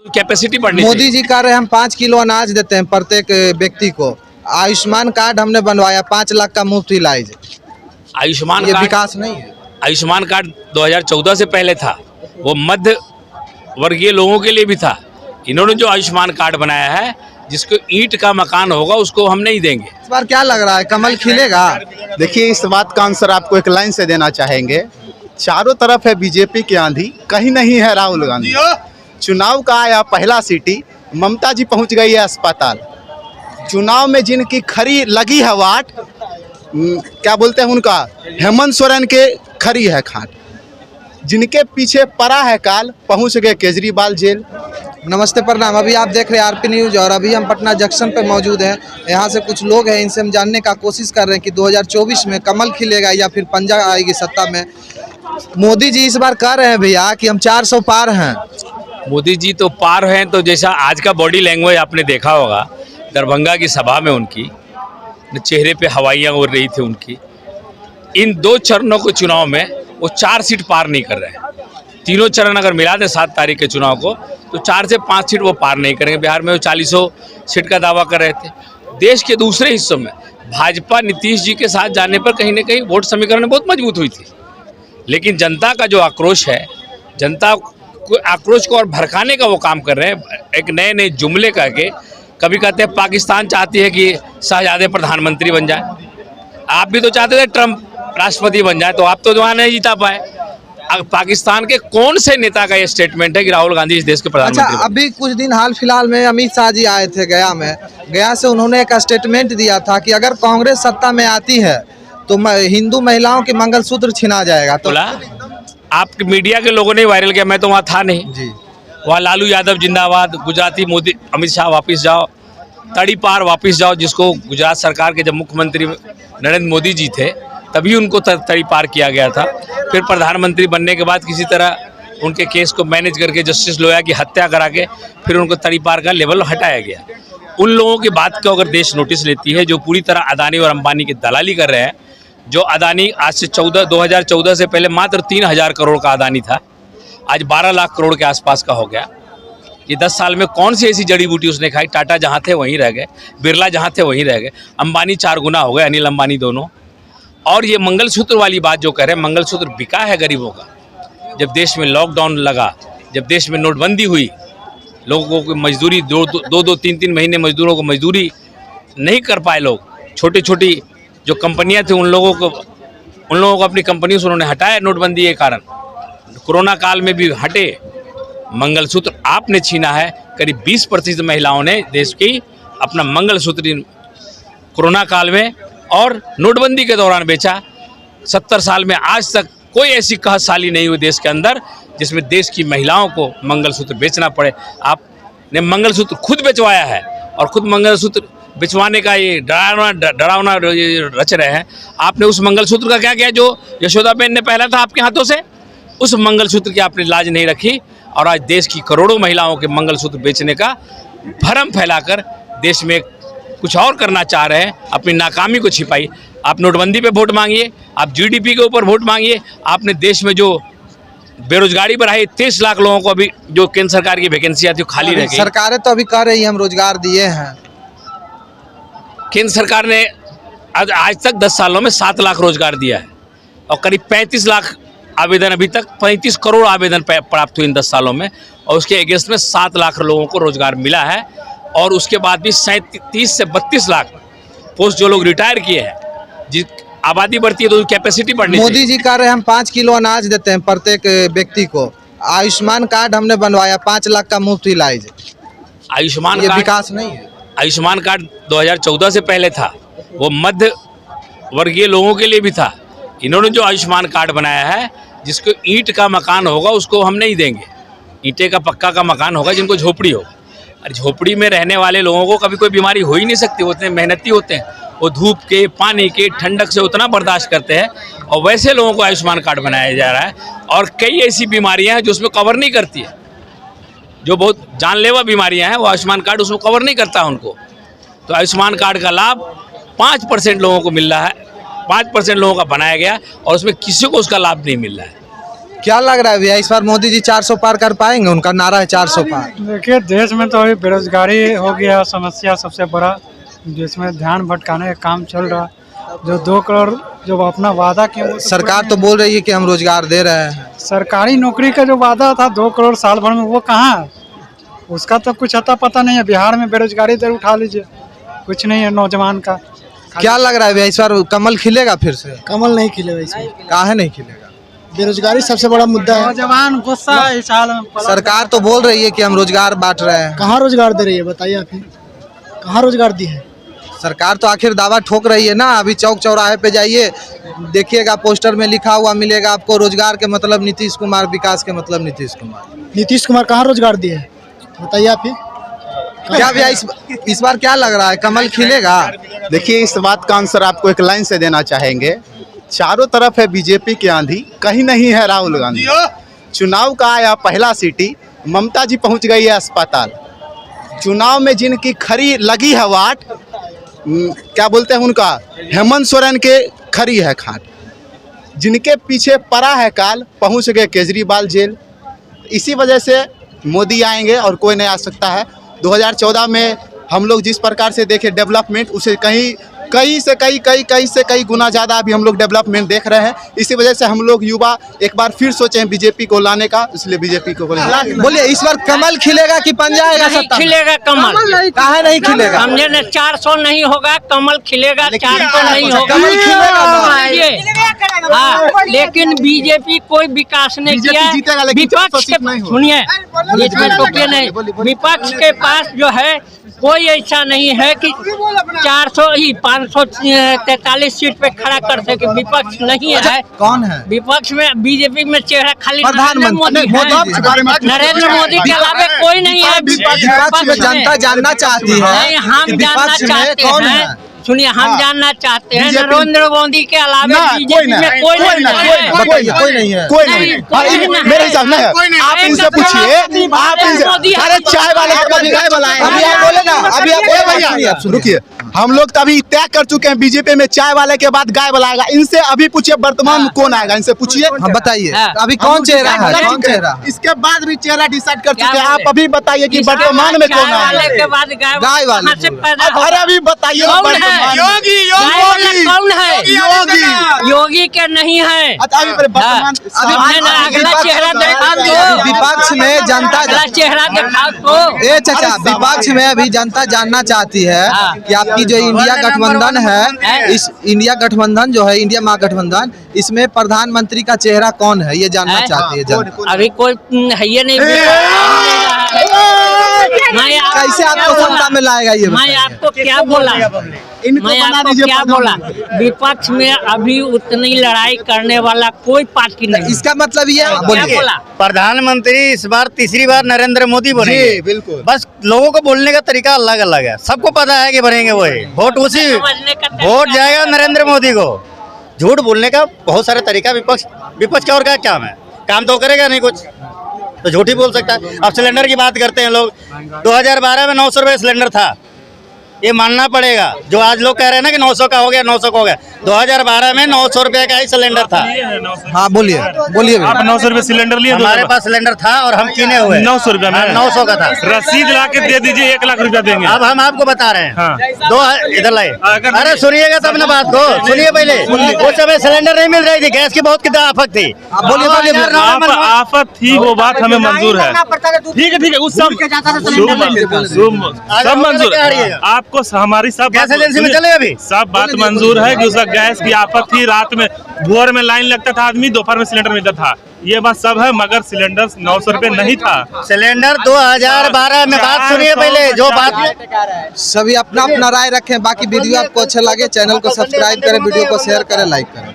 Capacity बढ़नी मोदी जी कह रहे हैं हम 5 किलो अनाज देते हैं प्रत्येक व्यक्ति को। आयुष्मान कार्ड हमने बनवाया 5 लाख का मुफ्त इलाज। आयुष्मान ये कार्ड विकास नहीं है। आयुष्मान कार्ड 2014 से पहले था, वो मध्य वर्गीय लोगों के लिए भी था। इन्होंने जो आयुष्मान कार्ड बनाया है, जिसको ईंट का मकान होगा उसको हम नहीं देंगे। इस बार क्या लग रहा है, कमल खिलेगा? देखिए, इस बात का आंसर आपको एक लाइन से देना चाहेंगे। चारों तरफ है बीजेपी की आंधी, कहीं नहीं है राहुल गांधी। चुनाव का आया पहला सीटी, ममता जी पहुंच गई है अस्पताल। चुनाव में जिनकी खरी लगी है वाट, क्या बोलते हैं उनका, हेमंत सोरेन के खरी है खाट। जिनके पीछे पड़ा है काल, पहुंच गए केजरीवाल जेल। नमस्ते, प्रणाम। अभी आप देख रहे हैं आरपी न्यूज और अभी हम पटना जंक्शन पे मौजूद हैं। यहाँ से कुछ लोग हैं, इनसे हम जानने का कोशिश कर रहे हैं कि 2024 में कमल खिलेगा या फिर पंजा आएगी सत्ता में। मोदी जी इस बार कह रहे हैं भैया कि हम 400 पार हैं। मोदी जी तो पार हैं, तो जैसा आज का बॉडी लैंग्वेज आपने देखा होगा दरभंगा की सभा में, उनकी चेहरे पे हवाइयाँ उड़ रही थी उनकी। इन 2 चरणों के चुनाव में वो 4 सीट पार नहीं कर रहे हैं। तीनों चरण अगर मिला दे 7 तारीख के चुनाव को, तो 4 से 5 सीट वो पार नहीं करेंगे। बिहार में वो 40 सीट का दावा कर रहे थे। देश के दूसरे हिस्सों में भाजपा नीतीश जी के साथ जाने पर कहीं ना कहीं वोट समीकरण बहुत मजबूत हुई थी, लेकिन जनता का जो आक्रोश है, जनता आक्रोश को और भड़काने का वो काम कर रहे हैं। एक नए नए जुमले करके, कभी कहते हैं पाकिस्तान चाहती है कि शहजादे प्रधानमंत्री बन जाए। आप भी तो चाहते थे ट्रंप राष्ट्रपति बन जाए, तो आप तो वहाँ नहीं जीता पाए। पाकिस्तान के कौन से नेता का ये स्टेटमेंट है कि राहुल गांधी इस देश के प्रधानमंत्री? अच्छा, अभी कुछ दिन हाल फिलहाल में अमित शाह जी आए थे गया में। गया से उन्होंने एक स्टेटमेंट दिया था कि अगर कांग्रेस सत्ता में आती है तो हिंदू महिलाओं के मंगलसूत्र छिना जाएगा। तो आप मीडिया के लोगों ने वायरल किया, मैं तो वहाँ था नहीं जी। वहाँ लालू यादव जिंदाबाद, गुजराती मोदी, अमित शाह वापस जाओ, तड़ी पार वापस जाओ, जिसको गुजरात सरकार के जब मुख्यमंत्री नरेंद्र मोदी जी थे तभी उनको तड़ी पार किया गया था। फिर प्रधानमंत्री बनने के बाद किसी तरह उनके केस को मैनेज करके जस्टिस लोया की हत्या करा के फिर उनको तड़ी पार का लेवल हटाया गया। उन लोगों की बात को अगर देश नोटिस लेती है जो पूरी तरह अदानी और अंबानी की दलाली कर रहे हैं, जो अदानी आज से 2014 से पहले मात्र 3,000 करोड़ का अदानी था, आज 12 लाख करोड़ के आसपास का हो गया। ये 10 साल में कौन सी ऐसी जड़ी बूटी उसने खाई? टाटा जहाँ थे वहीं रह गए, बिरला जहाँ थे वहीं रह गए, अंबानी 4 गुना हो गए, अनिल अंबानी दोनों। और ये मंगलसूत्र वाली बात जो कह रहे हैं, मंगलसूत्र बिका है गरीबों का। जब देश में लॉकडाउन लगा, जब देश में नोटबंदी हुई, लोगों को मजदूरी 2-2, 3-3 महीने मजदूरों को मजदूरी नहीं कर पाए लोग। छोटी छोटी जो कंपनियां थी उन लोगों को अपनी कंपनियों से उन्होंने हटाया नोटबंदी के कारण। कोरोना काल में भी हटे। मंगलसूत्र आपने छीना है। करीब 20% महिलाओं ने देश की अपना मंगलसूत्र कोरोना काल में और नोटबंदी के दौरान बेचा। 70 साल में आज तक कोई ऐसी कहसाली नहीं हुई देश के अंदर जिसमें देश की महिलाओं को मंगलसूत्र बेचना पड़े। आपने मंगलसूत्र खुद बेचवाया है और खुद मंगलसूत्र बिछवाने का ये डरावना रच रहे हैं। आपने उस मंगलसूत्र का क्या किया जो यशोदाबेन ने पहना था आपके हाथों से? उस मंगलसूत्र की आपने लाज नहीं रखी और आज देश की करोड़ों महिलाओं के मंगलसूत्र बेचने का भ्रम फैलाकर देश में कुछ और करना चाह रहे हैं। अपनी नाकामी को छिपाई। आप नोटबंदी पे वोट मांगिए, आप जीडीपी के ऊपर वोट मांगिए। आपने देश में जो बेरोजगारी बढ़ाई, 23 लाख लोगों को अभी जो केंद्र सरकार की वैकेंसी आती है खाली रह गई। सरकारें तो अभी कह रही है हम रोजगार दिए हैं। केंद्र सरकार ने आज तक 10 सालों में 7 लाख रोजगार दिया है और करीब 35 लाख आवेदन, अभी तक 35 करोड़ आवेदन प्राप्त हुए इन 10 सालों में, और उसके अगेंस्ट में 7 लाख लोगों को रोजगार मिला है। और उसके बाद भी 37 से 32 लाख पोस्ट जो लोग रिटायर किए हैं, जिस आबादी बढ़ती है तो कैपेसिटी बढ़नी चाहिए। मोदी जी कह रहे हैं हम 5 किलो अनाज देते हैं प्रत्येक व्यक्ति को। आयुष्मान कार्ड हमने बनवाया 5 लाख का मुफ्त इलाज। आयुष्मान ये कार्ड विकास नहीं है। आयुष्मान कार्ड 2014 से पहले था, वो मध्य वर्गीय लोगों के लिए भी था। इन्होंने जो आयुष्मान कार्ड बनाया है, जिसको ईंट का मकान होगा उसको हम नहीं देंगे। ईंटे का पक्का का मकान होगा, जिनको झोपड़ी हो। और झोपड़ी में रहने वाले लोगों को कभी कोई बीमारी हो ही नहीं सकती। वो उतने मेहनती होते हैं, वो धूप के, पानी के, ठंडक से उतना बर्दाश्त करते हैं, और वैसे लोगों को आयुष्मान कार्ड बनाया जा रहा है। और कई ऐसी बीमारियां हैं जो उसमें कवर नहीं करती है, जो बहुत जानलेवा बीमारियां हैं, वो आयुष्मान कार्ड उसमें कवर नहीं करता है उनको। तो आयुष्मान कार्ड का लाभ 5% लोगों को मिल रहा है, 5% लोगों का बनाया गया और उसमें किसी को उसका लाभ नहीं मिल रहा है। क्या लग रहा है भैया इस बार मोदी जी 400 पार कर पाएंगे? उनका नारा है 400 पार। देखिए देश में तो अभी बेरोजगारी हो गया समस्या सबसे बड़ा, जिसमें ध्यान भटकाने का काम चल रहा। जो 2 करोड़ जो अपना वादा किया वो सरकार तो बोल रही है कि हम रोजगार दे रहे हैं। सरकारी नौकरी का जो वादा था 2 करोड़ साल भर में, वो कहाँ है? उसका तो कुछ अता पता नहीं है। बिहार में बेरोजगारी दर उठा लीजिए, कुछ नहीं है नौजवान का। क्या लग रहा है भैया इस बार कमल खिलेगा फिर से? कमल नहीं खिलेगा इसमें, काहे नहीं खिलेगा? बेरोजगारी सबसे बड़ा मुद्दा है। नौजवान गुस्सा इस हाल में सरकार तो बोल रही है कि हम रोजगार बांट रहे हैं। कहाँ रोजगार दे रही है बताइए आप ही, कहाँ रोजगार दी है? सरकार तो आखिर दावा ठोक रही है ना। अभी चौक चौराहे पे जाइए, देखिएगा पोस्टर में लिखा हुआ मिलेगा आपको, रोजगार के मतलब नीतीश कुमार, विकास के मतलब नीतीश कुमार। नीतीश कुमार कहाँ रोजगार दिए है बताइए आप ही। क्या भैया इस बार क्या लग रहा है, कमल खिलेगा? देखिए, इस बात का आंसर आपको एक लाइन से देना चाहेंगे। चारों तरफ है बीजेपी की आंधी, कहीं नहीं है राहुल गांधी। चुनाव का आया पहला सीटी, ममता जी पहुंच गई है अस्पताल। चुनाव में जिनकी खरी लगी है वाट, क्या बोलते हैं उनका, हेमंत सोरेन के खरी है खाट। जिनके पीछे पड़ा है काल, पहुंच गए केजरीवाल जेल। इसी वजह से मोदी आएंगे और कोई नहीं आ सकता है। 2014 में हम लोग जिस प्रकार से देखे डेवलपमेंट, उसे कई से कई गुना ज़्यादा अभी हम लोग डेवलपमेंट देख रहे हैं। इसी वजह से हम लोग युवा एक बार फिर सोचे हैं बीजेपी को लाने का, इसलिए बीजेपी को बोलिए इस बार कमल खिलेगा कि पंजा आएगा नहीं सत्ता में? खिलेगा कमल। काहे नहीं खिलेगा? हमने न 400 नहीं होगा, कमल खिलेगा। 400 नहीं होगा, कमल खिलेगा ना। हाँ, लेकिन बीजेपी कोई विकास नहीं बीजेपी किया। जीतेगा, लेकिन विपक्ष 400 नहीं के होगा। सुनिए, बीच में टोकिए नहीं। विपक्ष के पास जो है कोई ऐसा नहीं है कि 400 ही 543 सीट पे खड़ा कर सके। विपक्ष नहीं है। कौन है विपक्ष में? बीजेपी में चेहरा खाली प्रधानमंत्री नरेंद्र मोदी है। नरेंद्र मोदी के अलावा कोई नहीं है। विपक्ष में जनता जानना चाहती है नहीं, हम कि जानना विपक्ष में चाहते कौन हैं। है? सुनिए, हम जानना चाहते हैं बीजेपी नरेंद्र मोदी के अलावा ना, बीजेपी में कोई नहीं है। बताइए, कोई नहीं है। कोई नहीं है। कोई नहीं है। मेरे हिसाब में है। आप इनसे पूछिए, आप इनसे, अरे चाय वाले के बाद गाय वाला है। अभी आप बोले ना, अभी आप बोले भैया, सुनिए, आप सुनिए। रुकिए। हम लोग तो अभी तय कर चुके हैं बीजेपी में चाय वाले के बाद गाय वाला आएगा। इनसे अभी पूछिए वर्तमान में कौन आएगा, इनसे पूछिए। हाँ बताइए, हाँ। अभी कौन चेहरा है? कर कौन चुके हैं। चेहरा? इसके बाद भी चेहरा डिसाइड कर क्या चुके हैं। आप बोले? अभी बताइए कि वर्तमान में कौन चाय वाले आएगा। के बाद गाय वाले कहाँ से बोल पैदा अरे होगा? अभी बताइए कौन है? वर्तमान में। गाय वाला कौन है? योगी। योगी के नहीं है। अच्छा, अभी वर्तमान हमने ना अगला चेहरा देखा तो विपक्ष में जनता अगला चेहरा देखा तो ए चाचा, विपक्ष में अभी जनता जानना चाहती है हाँ। कि आपकी जो इंडिया गठबंधन है, इस इंडिया गठबंधन जो है, इंडिया महागठबंधन, इसमें प्रधानमंत्री का चेहरा कौन है, ये जानना है? चाहती है जनता। अभी कोई है ये नहीं। मैं कैसे आपको सत्ता में लाएगा ये मैं बताइए? आपको क्या बोला? इनको मैं बना आपको दीजिए क्या बोला? विपक्ष में अभी उतनी लड़ाई करने वाला कोई पार्टी नहीं। इसका मतलब ये क्या बोलिए। बोला? प्रधानमंत्री इस बार तीसरी बार नरेंद्र मोदी बनेंगे। जी, बिल्कुल। बस लोगों को बोलने का तरीका अलग अलग है। सबको पता है कि बनेंगे वही। वोट उसी समझने का तरीका वोट जाएगा नरेंद्र मोदी को। झूठ बोलने का बहुत सारे तरीका विपक्ष का और क्या काम है? काम तो करेगा नहीं कुछ, तो झूठ ही बोल सकता है। अब सिलेंडर की बात करते हैं लोग। 2012 में 900 रुपये सिलेंडर था, ये मानना पड़ेगा। जो आज लोग कह रहे हैं ना कि 900 का हो गया, 900 का हो गया, 2012 में 900 रुपये का ही सिलेंडर था। हाँ बोलिए, बोलिए आप 900 रुपये सिलेंडर लिए? हमारे पास सिलेंडर था और हम किने हुए 900 रुपये में? 900 का था। रसीद ला के दे दीजिए, 1 लाख रुपया देंगे। अब हम आपको बता रहे हैं। हाँ। इधर लाइए। अगर- अरे सुनिएगा तब ना बात को, सुनिए पहले। उस समय सिलेंडर नहीं मिल रही थी, गैस की बहुत कितना आफत थी। बोलिए, बोलिए, बोलिए। आफत थी, वो बात हमें मंजूर है। ठीक है, उस सब मंजूर है। आपको हमारी सब गैस एजेंसी में चले अभी सब बात मंजूर है कि उसका गैस की आफत थी। रात में भोर में लाइन लगता था आदमी, दोपहर में सिलेंडर मिलता था, ये बात सब है। मगर सिलेंडर 900 रुपये नहीं था। सिलेंडर 2012 में। बात सुनिए पहले, जो बात सभी अपना अपना राय रखें। बाकी वीडियो आपको अच्छा लगे, चैनल को सब्सक्राइब करें, वीडियो को शेयर करें, लाइक करें।